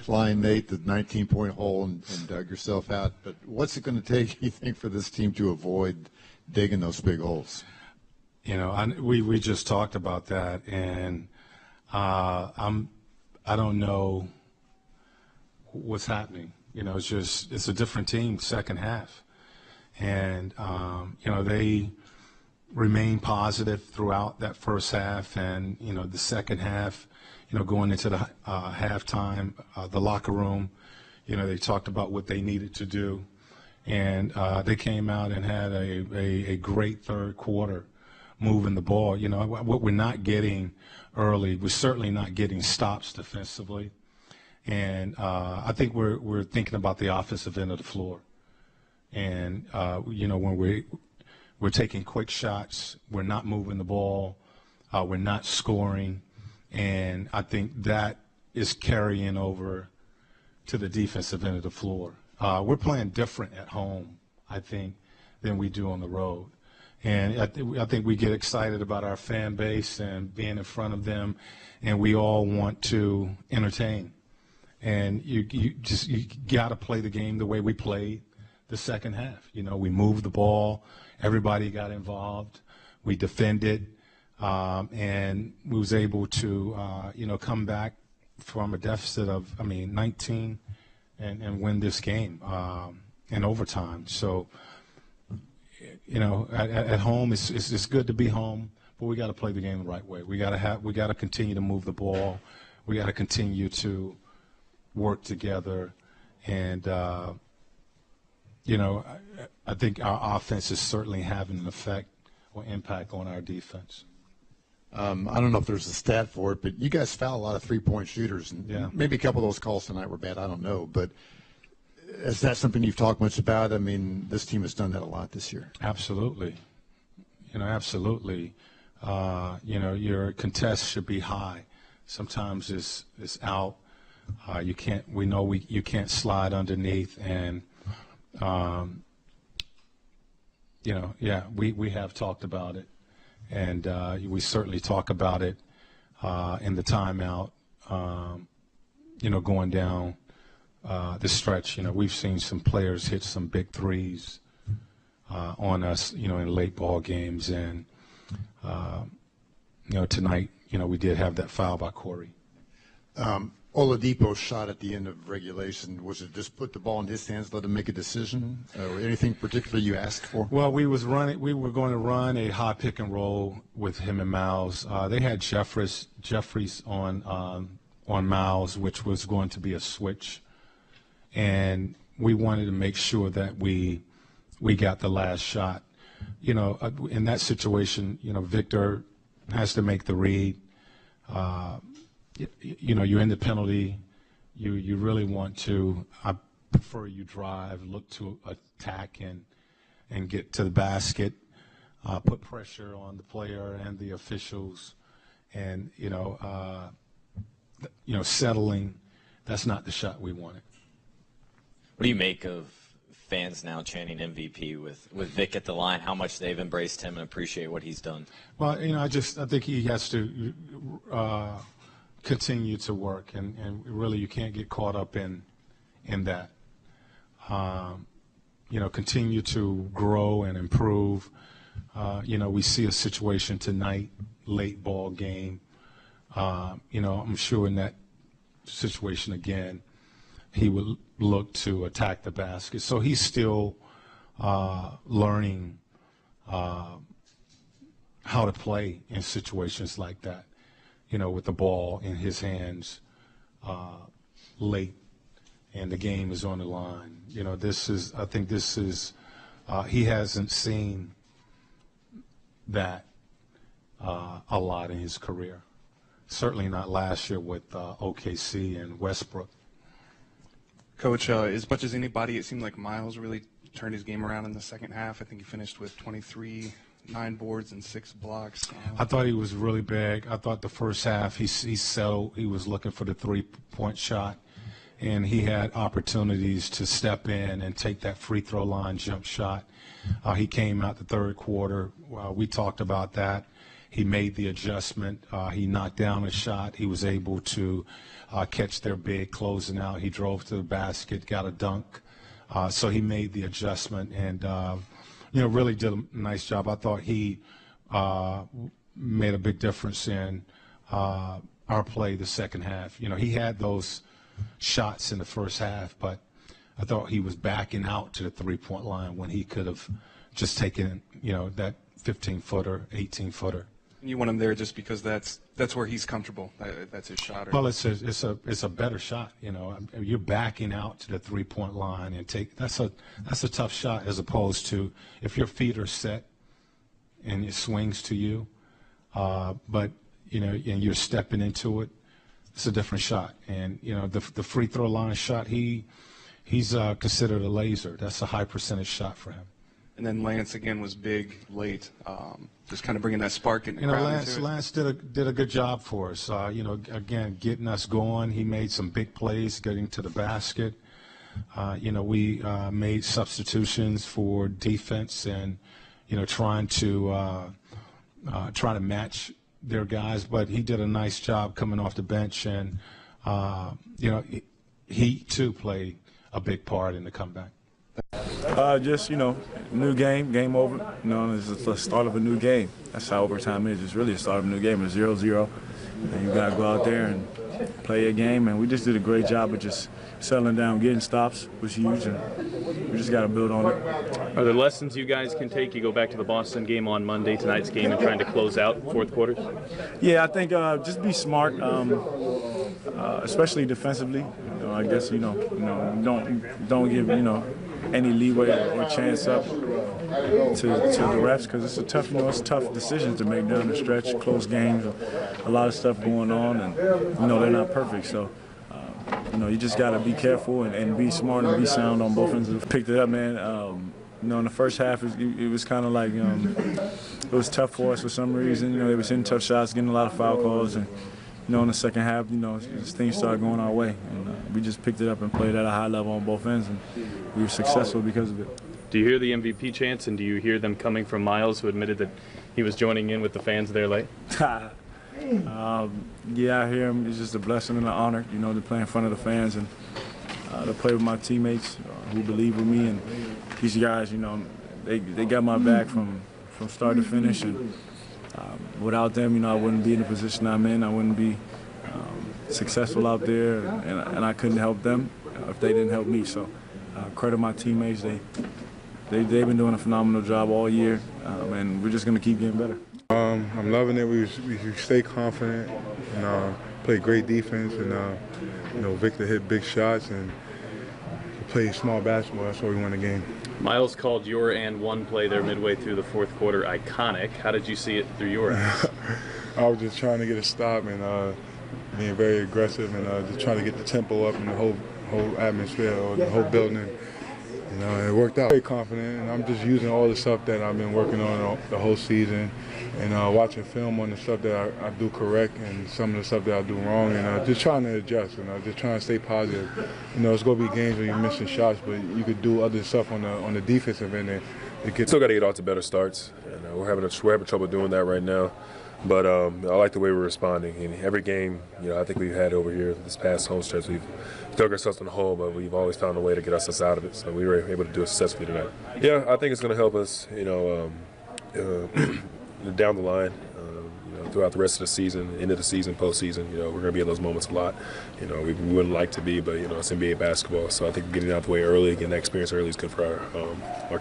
line, Nate, the 19-point hole and dug yourself out. But what's it going to take, you think, for this team to avoid digging those big holes? We just talked about that, and I don't know what's happening. It's a different team second half, and they remain positive throughout that first half, and the second half, going into the halftime, the locker room, they talked about what they needed to do, and they came out and had a great third quarter, moving the ball. What we're not getting early, we're certainly not getting stops defensively, and I think we're thinking about the offensive end of the floor, and when we're taking quick shots, we're not moving the ball, we're not scoring. And I think that is carrying over to the defensive end of the floor. We're playing different at home, I think, than we do on the road. And I think we get excited about our fan base and being in front of them, and we all want to entertain. And you got to play the game the way we played the second half. We moved the ball. Everybody got involved. We defended. And we was able to, come back from a deficit of, 19 and win this game in overtime. So, at home, it's good to be home, but we got to play the game the right way. We got to continue to move the ball. We got to continue to work together. And, I think our offense is certainly having an effect or impact on our defense. I don't know if there's a stat for it, but you guys foul a lot of three-point shooters. And maybe a couple of those calls tonight were bad. I don't know. But is that something you've talked much about? This team has done that a lot this year. Absolutely. Absolutely. Your contest should be high. Sometimes it's out. You can't slide underneath. And, we have talked about it. And we certainly talk about it in the timeout, going down the stretch. We've seen some players hit some big threes on us, in late ball games. And, tonight, we did have that foul by Corey. Oladipo shot at the end of regulation. Was it just put the ball in his hands, let him make a decision, or anything particular you asked for? Well, we were going to run a high pick and roll with him and Miles. They had Jeffries on Miles, which was going to be a switch, and we wanted to make sure that we got the last shot. In that situation, Victor has to make the read. You're in the penalty. You really want to. I prefer you drive, look to attack, and get to the basket. Put pressure on the player and the officials, and settling. That's not the shot we wanted. What do you make of fans now chanting MVP with Vic at the line? How much they've embraced him and appreciate what he's done? Well, I think he has to continue to work, and really you can't get caught up in that. Continue to grow and improve. We see a situation tonight, late ball game. I'm sure in that situation again, he would look to attack the basket. So he's still learning how to play in situations like that. With the ball in his hands late, and the game is on the line. I think he hasn't seen that a lot in his career. Certainly not last year with OKC and Westbrook. Coach, as much as anybody, it seemed like Miles really turned his game around in the second half. I think he finished with 23, 9 boards and 6 blocks. I thought he was really big. I thought the first half he settled. He was looking for the three-point shot, and he had opportunities to step in and take that free throw line jump shot. He came out the third quarter. We talked about that, he made the adjustment. He knocked down a shot. He was able to catch their big closing out. He drove to the basket, got a dunk. So he made the adjustment and, really did a nice job. I thought he made a big difference in our play the second half. He had those shots in the first half, but I thought he was backing out to the three-point line when he could have just taken, that 15-footer, 18-footer. You want him there just because that's where he's comfortable. That's his shot. Well, it's a better shot. You're backing out to the three-point line and that's a tough shot as opposed to if your feet are set and it swings to you, but and you're stepping into it. It's a different shot. And the free throw line shot, he's considered a laser. That's a high percentage shot for him. And then Lance again was big late, just kind of bringing that spark in the crowd. Lance did a good job for us. Again, getting us going. He made some big plays, getting to the basket. We made substitutions for defense and trying to match their guys. But he did a nice job coming off the bench, and he too played a big part in the comeback. Just, new game over. It's the start of a new game. That's how overtime is. It's really the start of a new game. It's 0-0. And you got to go out there and play a game. And we just did a great job of just settling down, getting stops was huge. And we just got to build on it. Are there lessons you guys can take? You go back to the Boston game on Monday, tonight's game, and trying to close out fourth quarters? Yeah, I think just be smart, especially defensively. I guess, don't give, any leeway or chance up to the refs because it's it's tough decisions to make down the stretch, close games, a lot of stuff going on, and they're not perfect. So you just got to be careful and be smart and be sound on both ends. Picked it up, man. In the first half it was kind of like it was tough for us for some reason. They were hitting tough shots, getting a lot of foul calls, and in the second half, things started going our way, and we just picked it up and played at a high level on both ends, and we were successful because of it. Do you hear the MVP chants, and do you hear them coming from Miles, who admitted that he was joining in with the fans there late? Yeah, I hear him. It's just a blessing and an honor, to play in front of the fans and to play with my teammates who believe in me, and these guys, they got my back from start to finish, and without them, I wouldn't be in the position I'm in. I wouldn't be successful out there, and I couldn't help them if they didn't help me. So credit my teammates. They've been doing a phenomenal job all year, and we're just going to keep getting better. I'm loving it. We stay confident and play great defense, and Victor hit big shots and play small basketball. That's why we won the game. Miles called your and one play there midway through the fourth quarter iconic. How did you see it through your eyes? I was just trying to get a stop and being very aggressive and just trying to get the tempo up in the whole atmosphere or the whole building. It worked out. Very confident, and I'm just using all the stuff that I've been working on the whole season and watching film on the stuff that I do correct and some of the stuff that I do wrong, and just trying to adjust, just trying to stay positive. It's going to be games where you're missing shots, but you could do other stuff on the defensive end. Still got to get off to better starts, and we're having trouble doing that right now. But I like the way we're responding. In every game, I think we've had over here this past home stretch, we've dug ourselves in the hole, but we've always found a way to get us out of it. So we were able to do it successfully tonight. Yeah, I think it's going to help us, down the line, throughout the rest of the season, end of the season, postseason. We're going to be in those moments a lot. We wouldn't like to be, but it's NBA basketball. So I think getting out the way early, getting that experience early is good for our